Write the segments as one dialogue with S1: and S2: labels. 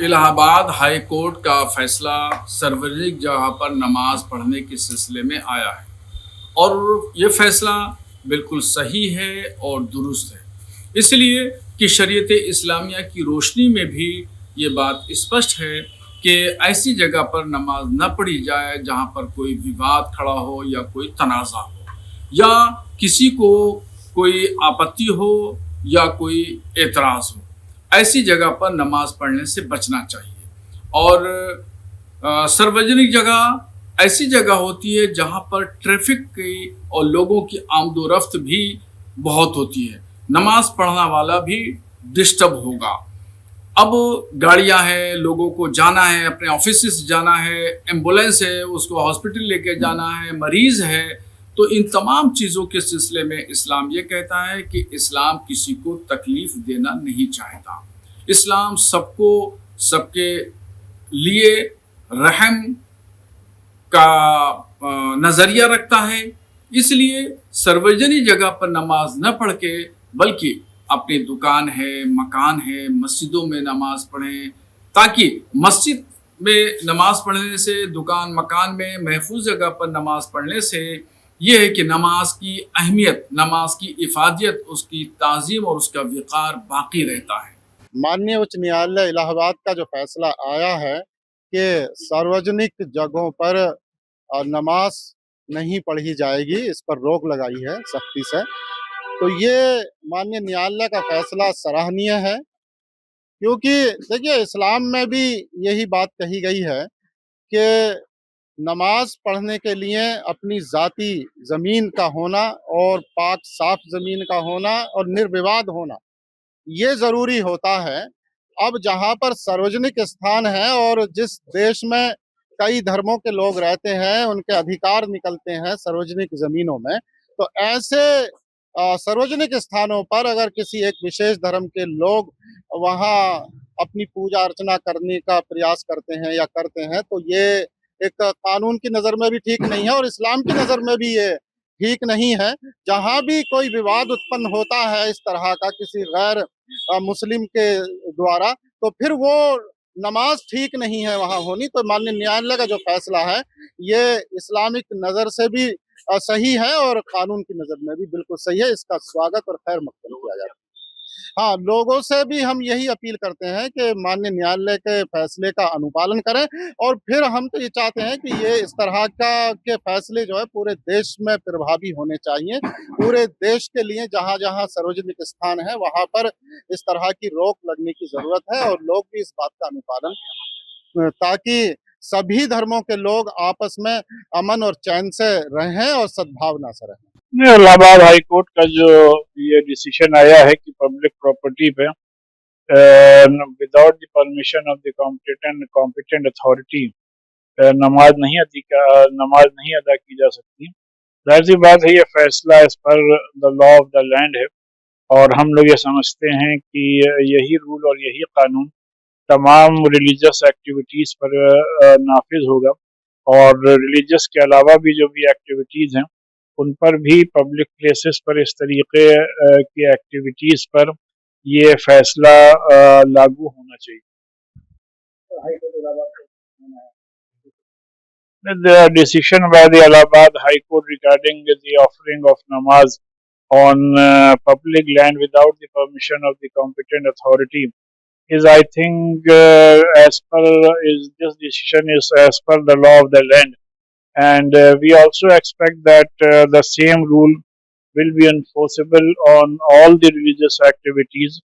S1: Allahabad high court का फैसला सार्वजनिक जगह पर नमाज पढ़ने के सिलसिले में आया है और ये फैसला बिल्कुल सही है और दुरुस्त है। इसलिए कि शरीयत इस्लामिया की रोशनी में भी ये बात स्पष्ट है कि ऐसी जगह पर नमाज न पढ़ी जाए जहाँ पर कोई विवाद खड़ा हो या कोई तनाज़ा हो या किसी को कोई आपत्ति हो या कोई एतराज़ हो। ऐसी जगह पर नमाज पढ़ने से बचना चाहिए। और सार्वजनिक जगह ऐसी जगह होती है जहाँ पर ट्रैफिक की और लोगों की आमदोरफ्त भी बहुत होती है। नमाज पढ़ने वाला भी डिस्टर्ब होगा। अब गाड़ियाँ हैं, लोगों को जाना है, अपने ऑफिस से जाना है, एम्बुलेंस है, उसको हॉस्पिटल लेके जाना है, मरीज़ है, तो इन तमाम चीज़ों के सिलसिले में इस्लाम ये कहता है कि इस्लाम किसी को तकलीफ़ देना नहीं चाहता। इस्लाम सबको सबके लिए रहम का नज़रिया रखता है। इसलिए सार्वजनिक जगह पर नमाज न पढ़ के बल्कि अपनी दुकान है, मकान है, मस्जिदों में नमाज पढ़ें, ताकि मस्जिद में नमाज पढ़ने से, दुकान मकान में महफूज जगह पर नमाज पढ़ने से ये है कि नमाज की अहमियत, नमाज की इफादियत, उसकी ताज़ीम और उसका वक़ार बाकी रहता है।
S2: माननीय उच्च न्यायालय इलाहाबाद का जो फैसला आया है कि सार्वजनिक जगहों पर नमाज नहीं पढ़ी जाएगी, इस पर रोक लगाई है सख्ती से। तो ये माननीय न्यायालय का फैसला सराहनीय है, क्योंकि देखिए इस्लाम में भी यही बात कही गई है कि नमाज पढ़ने के लिए अपनी ज़ाती ज़मीन का होना और पाक साफ ज़मीन का होना और निर्विवाद होना, ये ज़रूरी होता है। अब जहाँ पर सार्वजनिक स्थान है और जिस देश में कई धर्मों के लोग रहते हैं, उनके अधिकार निकलते हैं सार्वजनिक ज़मीनों में, तो ऐसे सार्वजनिक स्थानों पर अगर किसी एक विशेष धर्म के लोग वहाँ अपनी पूजा अर्चना करने का प्रयास करते हैं या करते हैं, तो ये एक कानून की नज़र में भी ठीक नहीं है और इस्लाम की नज़र में भी ये ठीक नहीं है। जहाँ भी कोई विवाद उत्पन्न होता है इस तरह का किसी गैर मुस्लिम के द्वारा, तो फिर वो नमाज ठीक नहीं है वहाँ होनी। तो माननीय न्यायालय का जो फैसला है, ये इस्लामिक नज़र से भी सही है और कानून की नज़र में भी बिल्कुल सही है। इसका स्वागत और खैर मकबूल किया जाता है। हाँ, लोगों से भी हम यही अपील करते हैं कि माननीय न्यायालय के फैसले का अनुपालन करें और फिर हम तो ये चाहते हैं कि ये इस तरह का के फैसले जो है पूरे देश में प्रभावी होने चाहिए। पूरे देश के लिए जहाँ-जहाँ सार्वजनिक स्थान है, वहाँ पर इस तरह की रोक लगने की ज़रूरत है और लोग भी इस बात का अनुपालन ताकि सभी धर्मों के लोग आपस में अमन और चैन से रहें और सद्भावना से रहें।
S3: नहीं, इलाहाबाद हाई कोर्ट का जो ये डिसीजन आया है कि पब्लिक प्रॉपर्टी पे without the permission of the competent authority नमाज नहीं अदा की जा सकती। जाहिर सी बात है, ये फैसला as per the law of the land है और हम लोग ये समझते हैं कि यही रूल और यही कानून तमाम रिलीजियस एक्टिविटीज़ पर नाफिज होगा और रिलीजियस के अलावा भी जो भी एक्टिविटीज़ हैं उन पर भी पब्लिक प्लेसेस पर इस तरीके की एक्टिविटीज़ पर ये फैसला लागू होना चाहिए। The decision by the Allahabad High Court regarding the offering of namaz on public land without the permission of the competent authority is, I think, as per is this decision is as per the law of the land, and we also expect that the same rule will be enforceable on all the religious activities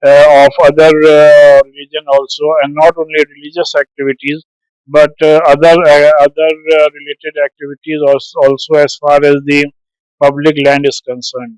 S3: of other religion also, and not only religious activities but other related activities also as far as the public land is concerned.